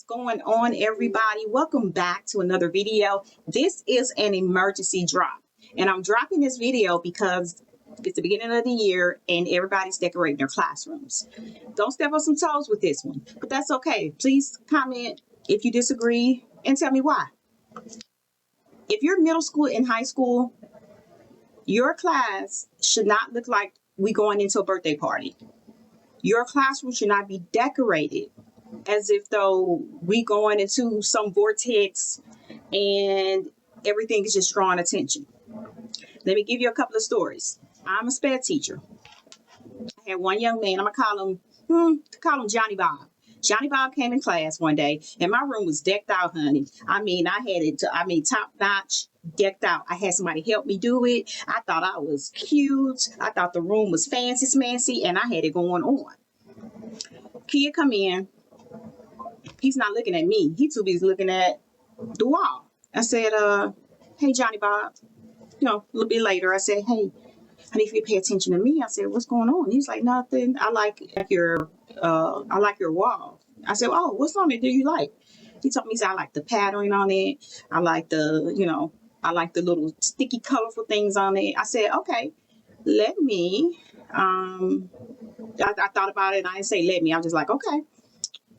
What's going on, everybody? Welcome back to another video. This is an emergency drop, and I'm dropping this video because it's the beginning of the year and everybody's decorating their classrooms. Don't step on some toes with this one, but that's okay. Please comment if you disagree and tell me why. If you're middle school and high school, your class should not look like we going into a birthday party. Your classroom should not be decorated as if though we going into some vortex and everything is just drawing attention. Let me give you a couple of stories. I'm a sped teacher. I had one young man, I'm gonna call him Johnny Bob. Johnny Bob came in class one day and my room was decked out, honey. I had it top notch, decked out. I had somebody help me do it. I thought I was cute. I thought the room was fancy, and I had it going on. Kid come in. He's not looking at me. He too busy looking at the wall. I said, hey, Johnny Bob. A little bit later, I said, hey, I need for you to pay attention to me. I said, what's going on? He's like, nothing. I like your wall. I said, oh, what's on it do you like? He told me, I like the pattern on it. I like the little sticky, colorful things on it. I said, okay, let me. I thought about it and I didn't say let me. I was just like, okay.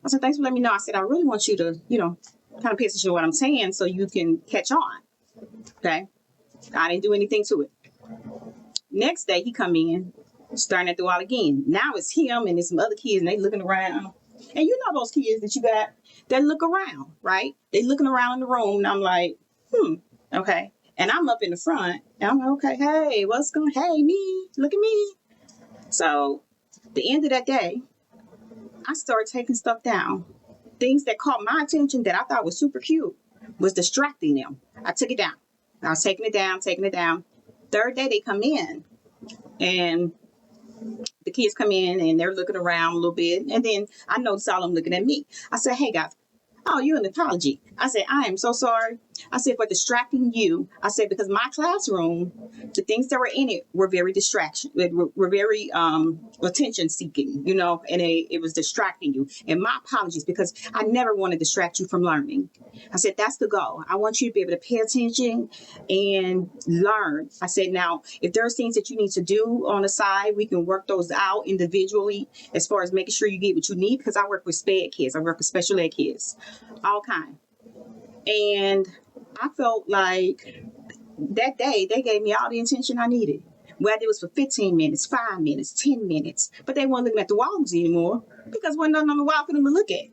I said, thanks for letting me know. I said, I really want you to, kind of pay attention to what I'm saying so you can catch on. Okay. I didn't do anything to it. Next day he come in, staring at the wall again. Now it's him and there's some other kids and they looking around. And you know those kids that you got that look around, right? They looking around in the room and I'm like, okay. And I'm up in the front and I'm like, okay, hey, hey, me, look at me. So the end of that day, I started taking stuff down. Things that caught my attention that I thought was super cute was distracting them. I took it down. I was taking it down. Third day they come in and the kids come in and they're looking around a little bit. And then I noticed all of them looking at me. I said, hey guys, oh, you're an apology. I said, I am so sorry. I said, for distracting you. I said, because my classroom, the things that were in it were very were very attention seeking, and it was distracting you. And my apologies, because I never want to distract you from learning. I said, that's the goal. I want you to be able to pay attention and learn. I said, now, if there's things that you need to do on the side, we can work those out individually as far as making sure you get what you need, because I work with SPED kids. I work with special ed kids, all kinds. And I felt like that day they gave me all the attention I needed, whether it was for 15 minutes, 5 minutes, 10 minutes, but they weren't looking at the walls anymore because there wasn't nothing on the wall for them to look at.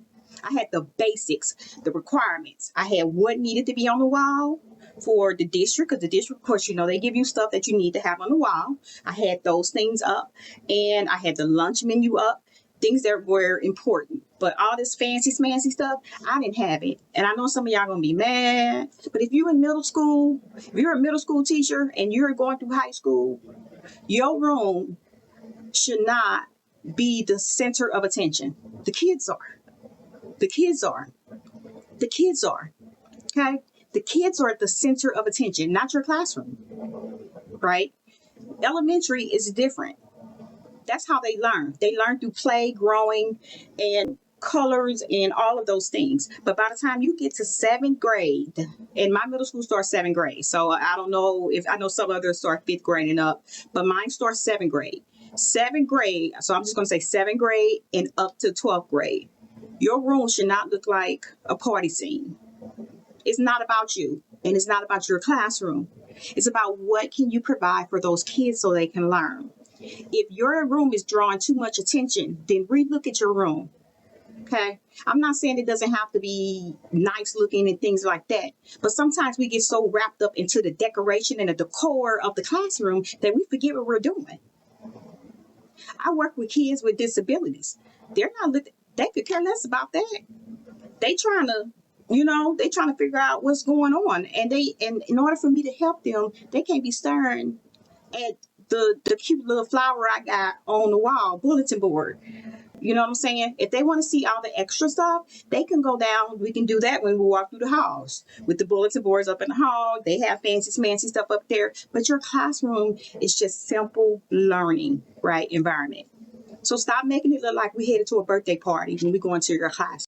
I had the basics, the requirements. I had what needed to be on the wall for the district, because the district, of course, they give you stuff that you need to have on the wall. I had those things up, and I had the lunch menu up, things that were important. But all this fancy stuff, I didn't have it. And I know some of y'all gonna be mad, but if you're in middle school, if you're a middle school teacher and you're going through high school, your room should not be the center of attention. The kids are. Okay? The kids are at the center of attention, not your classroom, right? Elementary is different. That's how they learn. They learn through play, growing, and colors and all of those things. But by the time you get to 7th grade, and my middle school starts 7th grade, so I don't know I know some others start 5th grade and up, but mine starts 7th grade. 7th grade, so I'm just going to say 7th grade and up to 12th grade. Your room should not look like a party scene. It's not about you, and it's not about your classroom. It's about what can you provide for those kids so they can learn. If your room is drawing too much attention, then relook at your room. Okay. I'm not saying it doesn't have to be nice looking and things like that, but sometimes we get so wrapped up into the decoration and the decor of the classroom that we forget what we're doing. I work with kids with disabilities. They're not looking, they could care less about that. They trying to figure out what's going on. And in order for me to help them, they can't be staring at the cute little flower I got on the wall, bulletin board. You know what I'm saying? If they want to see all the extra stuff, they can go down. We can do that when we walk through the halls with the bulletin boards up in the hall. They have fancy stuff up there. But your classroom is just simple learning, right? Environment. So stop making it look like we headed to a birthday party when we go into your class.